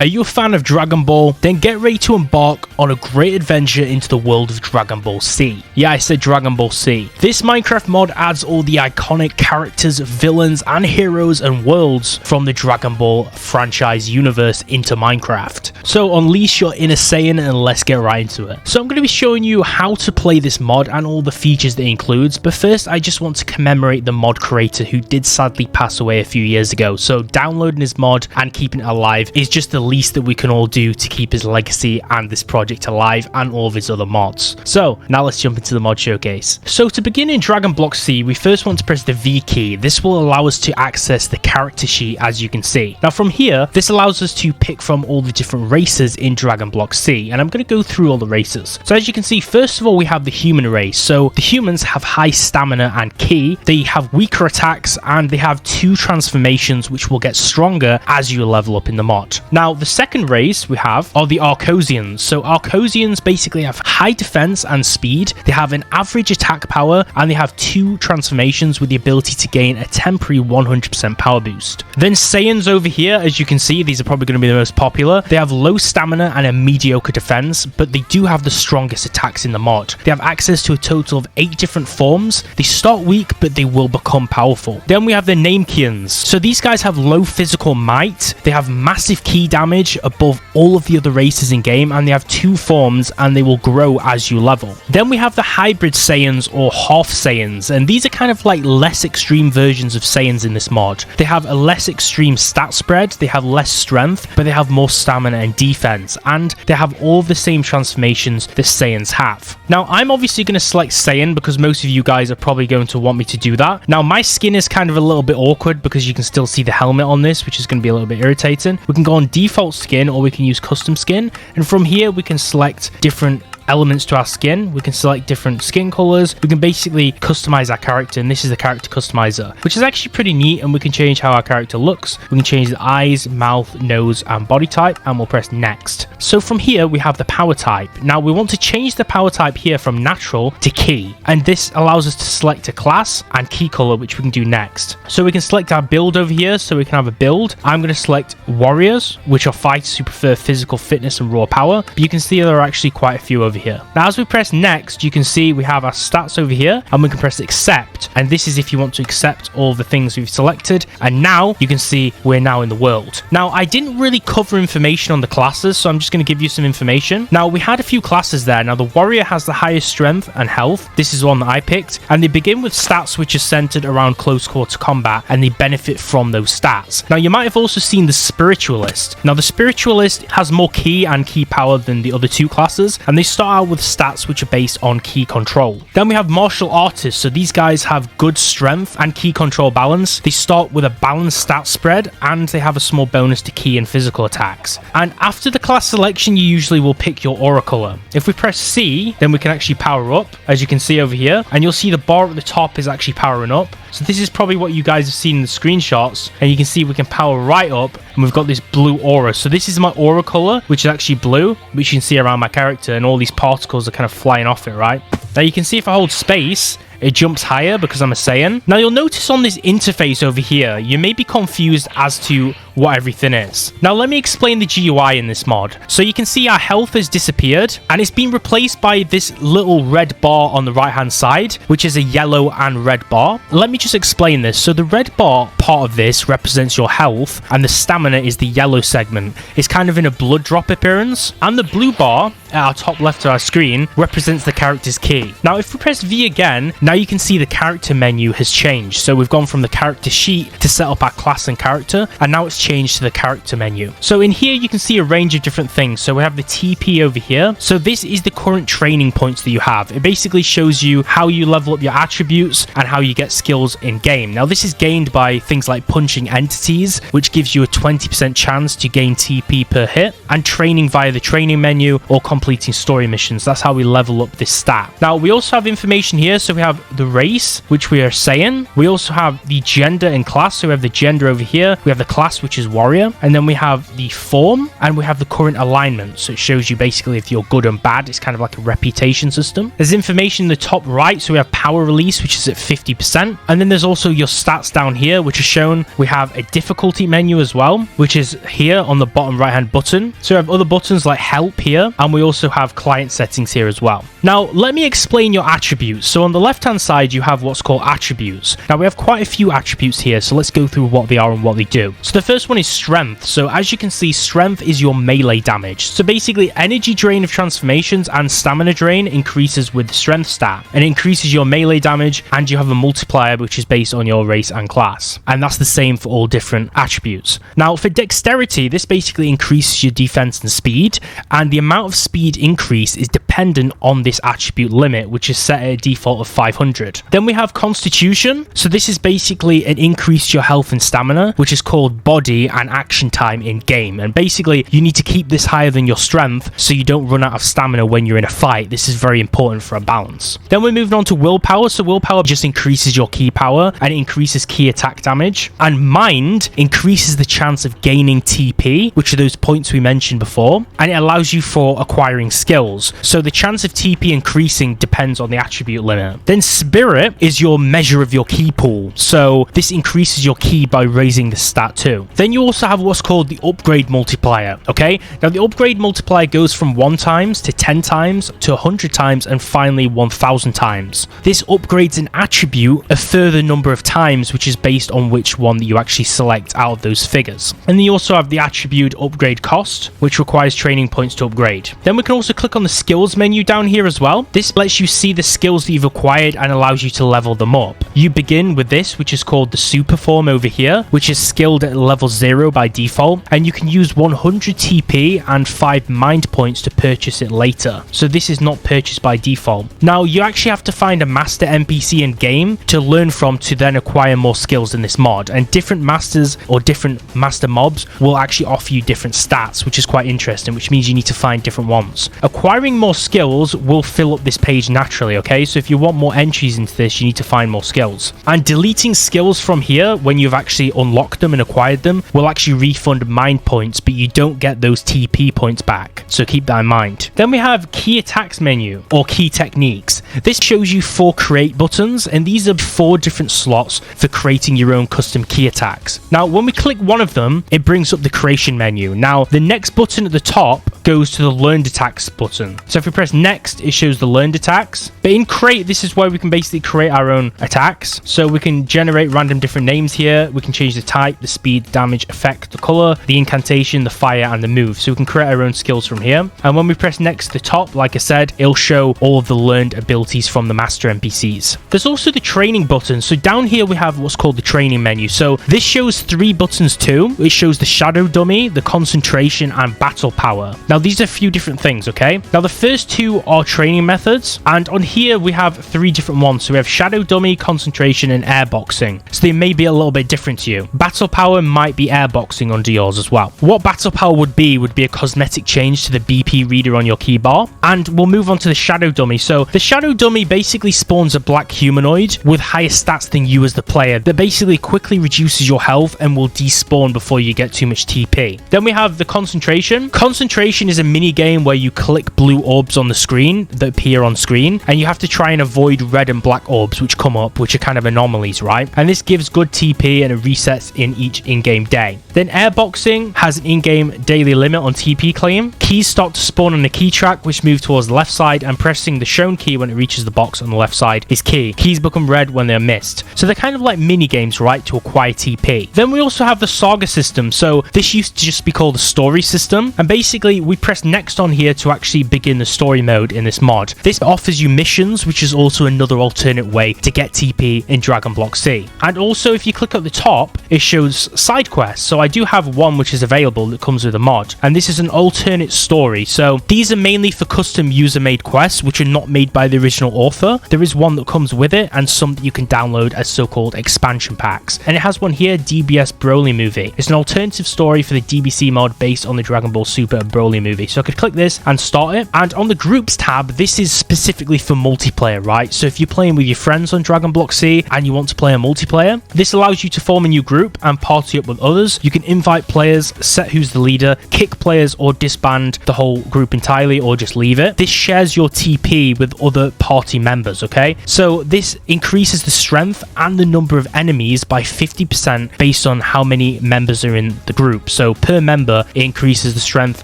Are you a fan of Dragon Ball? Then get ready to embark on a great adventure into the world of Dragon Ball Z. Yeah, I said Dragon Ball Z. This Minecraft mod adds all the iconic characters, villains, and heroes and worlds from the Dragon Ball franchise universe into Minecraft. So unleash your inner Saiyan and let's get right into it. So I'm going to be showing you how to play this mod and all the features that it includes, but first I just want to commemorate the mod creator who did sadly pass away a few years ago. So downloading his mod and keeping it alive is just the least that we can all do to keep his legacy and this project alive and all of his other mods. So now let's jump into the mod showcase. So to begin in Dragon Block Z, we first want to press the V key. This will allow us to access the character sheet, as you can see. Now from here, this allows us to pick from all the different races in Dragon Block Z, and I'm going to go through all the races. So as you can see, first of all, we have the human race. So the humans have high stamina and ki, they have weaker attacks, and they have 2 transformations which will get stronger as you level up in the mod. Now the second race we have are the Arcosians. So Arcosians basically have high defense and speed, they have an average attack power, and they have 2 transformations with the ability to gain a temporary 100% power boost. Then Saiyans over here, as you can see, these are probably going to be the most popular. They have low stamina and a mediocre defense, but they do have the strongest attacks in the mod. They have access to a total of 8 different forms. They start weak, but they will become powerful. Then we have the Namekians. So these guys have low physical might, they have massive ki damage above all of the other races in game, and they have 2 forms and they will grow as you level. Then we have the hybrid Saiyans or half Saiyans, and these are kind of like less extreme versions of Saiyans in this mod. They have a less extreme stat spread, they have less strength, but they have more stamina and defense, and they have all the same transformations that Saiyans have. Now I'm obviously going to select Saiyan because most of you guys are probably going to want me to do that. Now my skin is kind of a little bit awkward because you can still see the helmet on this, which is going to be a little bit irritating. We can go on default skin or we can use custom skin, and from here we can select different elements to our skin. We can select different skin colors. We can basically customize our character, and this is the character customizer, which is actually pretty neat, and we can change how our character looks. We can change the eyes, mouth, nose, and body type, and we'll press next. So from here we have the power type. Now we want to change the power type here from natural to ki, and this allows us to select a class and ki color, which we can do next. So we can select our build over here, so we can have a build. I'm going to select warriors, which are fighters who prefer physical fitness and raw power, but you can see there are actually quite a few over here. Now as we press next, you can see we have our stats over here, and we can press accept, and this is if you want to accept all the things we've selected. And now you can see we're now in the world. Now I didn't really cover information on the classes, so I'm just going to give you some information. Now we had a few classes there. Now the warrior has the highest strength and health. This is one that I picked, and they begin with stats which are centered around close quarter combat, and they benefit from those stats. Now you might have also seen the spiritualist. Now the spiritualist has more ki and ki power than the other 2 classes, and they start out with stats which are based on ki control. Then we have martial artists. So these guys have good strength and ki control balance. They start with a balanced stat spread, and they have a small bonus to ki and physical attacks. And after the class selection, you usually will pick your aura color. If we press C, then we can actually power up, as you can see over here, and you'll see the bar at the top is actually powering up. So this is probably what you guys have seen in the screenshots, and you can see we can power right up, and we've got this blue aura. So this is my aura color, which is actually blue, which you can see around my character, and all these particles are kind of flying off it, right? Now you can see if I hold space, it jumps higher because I'm a Saiyan. Now you'll notice on this interface over here, you may be confused as to what everything is. Now let me explain the GUI in this mod. So you can see our health has disappeared, and it's been replaced by this little red bar on the right hand side, which is a yellow and red bar. Let me just explain this. So the red bar part of this represents your health, and the stamina is the yellow segment. It's kind of in a blood drop appearance, and the blue bar at our top left of our screen represents the character's ki. Now if we press V again, now you can see the character menu has changed. So we've gone from the character sheet to set up our class and character, and now it's changed to the character menu. So in here you can see a range of different things. So we have the TP over here. So this is the current training points that you have. It basically shows you how you level up your attributes and how you get skills in game. Now this is gained by things like punching entities, which gives you a 20% chance to gain TP per hit, and training via the training menu or completing story missions. That's how we level up this stat. Now we also have information here. So we have the race, which we are Saiyan. We also have the gender and class. So we have the gender over here. We have the class, which which is warrior, and then we have the form, and we have the current alignment. So it shows you basically if you're good and bad. It's kind of like a reputation system. There's information in the top right, so we have power release, which is at 50%, and then there's also your stats down here, which is shown. We have a difficulty menu as well, which is here on the bottom right hand button. So we have other buttons like help here, and we also have client settings here as well. Now let me explain your attributes. So on the left hand side you have what's called attributes. Now we have quite a few attributes here, so let's go through what they are and what they do. So the first one is strength. So as you can see, strength is your melee damage. So basically energy drain of transformations and stamina drain increases with the strength stat, and it increases your melee damage, and you have a multiplier which is based on your race and class, and that's the same for all different attributes. Now for dexterity, this basically increases your defense and speed, and the amount of speed increase is dependent on this attribute limit, which is set at a default of 500. Then we have constitution. So this is basically an increase to your health and stamina, which is called body and action time in game, and basically you need to keep this higher than your strength so you don't run out of stamina when you're in a fight. This is very important for a balance. Then we're moving on to willpower. So willpower just increases your key power, and it increases key attack damage, and mind increases the chance of gaining TP, which are those points we mentioned before, and it allows you for acquiring skills. So the chance of TP increasing depends on the attribute limit. Then spirit is your measure of your key pool, so this increases your key by raising the stat too. Then you also have what's called the upgrade multiplier. Okay, now the upgrade multiplier goes from 1 times to 10 times to 100 times and finally 1000 times. This upgrades an attribute a further number of times, which is based on which one that you actually select out of those figures. And then you also have the attribute upgrade cost, which requires training points to upgrade. Then we can also click on the skills menu down here as well. This lets you see the skills that you've acquired and allows you to level them up. You begin with this, which is called the super form over here, which is skilled at level 0 by default, and you can use 100 TP and 5 mind points to purchase it later. So this is not purchased by default. Now you actually have to find a master NPC in game to learn from to then acquire more skills in this mod, and different masters or different master mobs will actually offer you different stats, which is quite interesting, which means you need to find different ones. Acquiring more skills will fill up this page naturally, okay? So if you want more entries into this, you need to find more skills. And deleting skills from here when you've actually unlocked them and acquired them will actually refund mind points, but you don't get those TP points back, so keep that in mind. Then we have key attacks menu or key techniques. This shows you 4 create buttons, and these are 4 different slots for creating your own custom key attacks. Now when we click one of them, it brings up the creation menu. Now the next button at the top goes to the learned attacks button. So if we press next, it shows the learned attacks. But in create, this is where we can basically create our own attacks. So we can generate random different names here. We can change the type, the speed, damage, effect, the color, the incantation, the fire, and the move. So we can create our own skills from here. And when we press next to the top, like I said, it'll show all of the learned abilities from the master NPCs. There's also the training button. So down here we have what's called the training menu. So this shows 3 buttons too. It shows the shadow dummy, the concentration, and battle power. Now these are a few different things, okay? Now the first 2 are training methods, and on here we have 3 different ones. So we have shadow dummy, concentration, and airboxing. So they may be a little bit different to you. Battle power might be airboxing under yours as well. What battle power would be a cosmetic change to the BP reader on your keybar. And we'll move on to the shadow dummy. So the shadow dummy basically spawns a black humanoid with higher stats than you as the player that basically quickly reduces your health and will despawn before you get too much TP. Then we have the concentration. Concentration is a mini game where you click blue orbs on the screen that appear on screen, and you have to try and avoid red and black orbs which come up, which are kind of anomalies, right? And this gives good TP and it resets in each in-game day. Then airboxing has an in-game daily limit on TP claim. Keys start to spawn on the key track, which move towards the left side, and pressing the shown key when it reaches the box on the left side is key. Keys become red when they're missed. So they're kind of like mini games, right, to acquire TP. Then we also have the Saga system. So this used to just be called the story system, and basically we press next on here to actually begin the story mode in this mod. This offers you missions, which is also another alternate way to get TP in Dragon Block C. And also if you click at the top, it shows side quests. So I do have one which is available that comes with a mod, and this is an alternate story. So these are mainly for custom user-made quests which are not made by the original author. There is one that comes with it and some that you can download as so-called expansion packs, and it has one here, DBS Broly Movie. It's an alternative story for the DBC mod based on the Dragon Ball Super Broly family movie. So I could click this and start it. And on the groups tab, this is specifically for multiplayer, right? So if you're playing with your friends on Dragon Block C and you want to play a multiplayer, this allows you to form a new group and party up with others. You can invite players, set who's the leader, kick players, or disband the whole group entirely, or just leave it. This shares your TP with other party members, okay? So this increases the strength and the number of enemies by 50% based on how many members are in the group. So per member, it increases the strength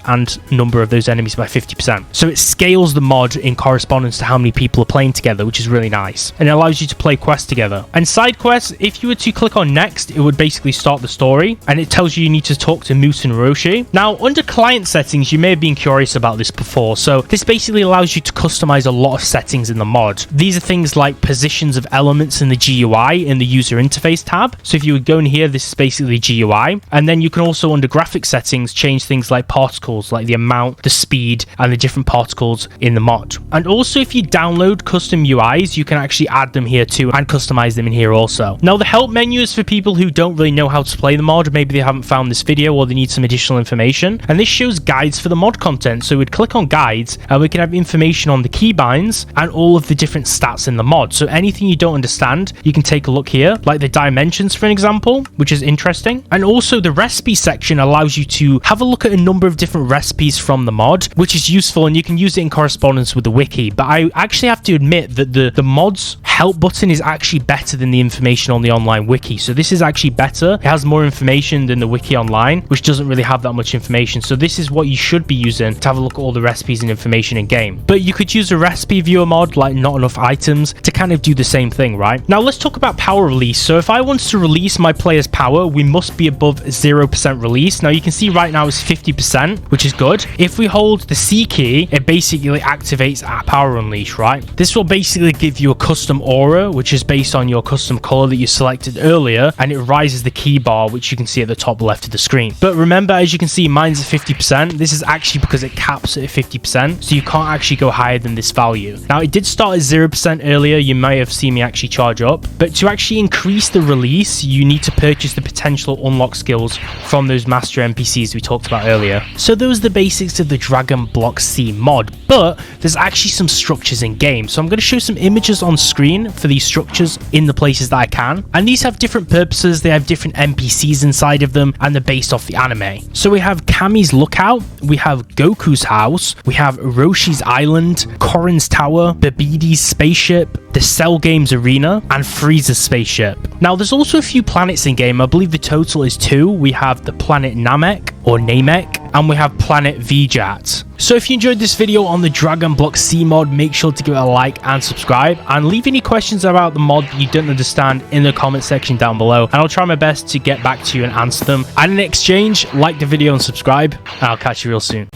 and number of those enemies by 50%. So it scales the mod in correspondence to how many people are playing together, which is really nice. And it allows you to play quests together. And side quests, if you were to click on next, it would basically start the story, and it tells you need to talk to Moose and Roshi. Now, under client settings, you may have been curious about this before. So this basically allows you to customize a lot of settings in the mod. These are things like positions of elements in the GUI in the user interface tab. So if you would go in here, this is basically GUI. And then you can also, under graphic settings, change things like particles, like the amount, the speed, and the different particles in the mod. And also, if you download custom UIs, you can actually add them here too and customize them in here also. Now, the help menu is for people who don't really know how to play the mod. Maybe they haven't found this video or they need some additional information. And this shows guides for the mod content. So we'd click on guides and we can have information on the keybinds and all of the different stats in the mod. So anything you don't understand, you can take a look here, like the dimensions, for an example, which is interesting. And also the recipe section allows you to have a look at a number of different recipes from the mod, which is useful, and you can use it in correspondence with the wiki. But I actually have to admit that the mod's help button is actually better than the information on the online wiki. So this is actually better. It has more information than the wiki online, which doesn't really have that much information. So this is what you should be using to have a look at all the recipes and information in game. But you could use a recipe viewer mod like not enough items to kind of do the same thing, right? Now let's talk about power release. So if I want to release my player's power, we must be above 0% release. Now you can see right now it's 50%, which is good. If we hold the C key, it basically activates our power unleash, right? This will basically give you a custom aura, which is based on your custom color that you selected earlier, and it rises the key bar, which you can see at the top left of the screen. But remember, as you can see, mine's at 50%. This is actually because it caps at 50%, so you can't actually go higher than this value. Now, it did start at 0% earlier. You may have seen me actually charge up, but to actually increase the release, you need to purchase the potential unlock skills from those master NPCs we talked about earlier. So those are the basics of the Dragon Block C mod, but there's actually some structures in game. So I'm going to show some images on screen for these structures in the places that I can, and these have different purposes. They have different NPCs inside of them, and they're based off the anime. So we have Kami's Lookout, we have Goku's house, we have Roshi's Island, Korin's Tower, Babidi's spaceship, the Cell Games Arena, and Frieza's spaceship. Now there's also a few planets in game. I believe the total is 2. We have the planet Namek or Namek, and we have planet Vegeta. So if you enjoyed this video on the Dragon Block C mod, make sure to give it a like and subscribe, and leave any questions about the mod that you don't understand in the comment section down below, and I'll try my best to get back to you and answer them. And in exchange, like the video and subscribe, and I'll catch you real soon.